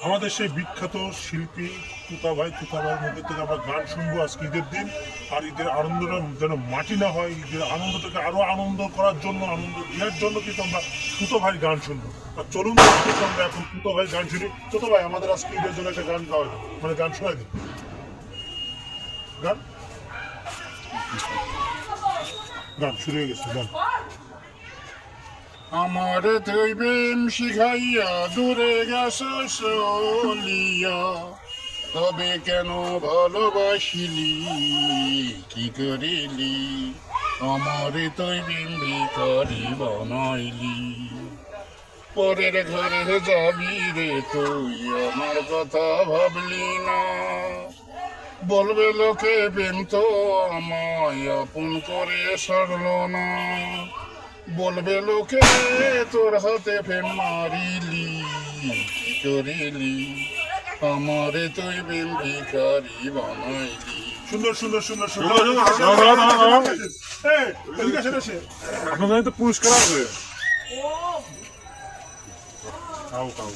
আমাদের সেই বিখ্যাত শিল্পী তুতাভাইয়ের মধ্যে থেকে আমরা গান শুনবো আজকে ঈদের দিন। আর ঈদের আনন্দটা যেন মাটি না হয়, ঈদের আনন্দটাকে আরো আনন্দ করার জন্য, আনন্দ দেওয়ার জন্য কিন্তু আমরা তুতাভাইয়ের গান শুনবো। আর চলুন আমরা এখন তুতাভাইয়ের গান শুনি। তুতাভাই, আমাদের আজকে ঈদের জন্য একটা গান গাওয়া যায়, মানে গান শোনাই দিন। গান গান শুরু হয়ে গেছে, গান। আমার তুই প্রেম শিখাইয়া দূরে গেছ চলিয়া, তবে কেন ভালোবাসিলি, কি করিলি, আমার তুই প্রেম ভিখারি বানাইলি। পরের ঘরে যাবি রে তুই, আমার কথা ভাবলি না, বলবে লোকে প্রেম তো আমায় আপন করে সারলো না, বলবে লোকে তোর হাতে ফেন মারিলি, কি করিলি, আমারে তুই প্রেম ভিখারি বানাইলি। সুন্দর সুন্দর সুন্দর সুন্দর। আপনাদের তো পুরস্কার আছে। খাও খাও।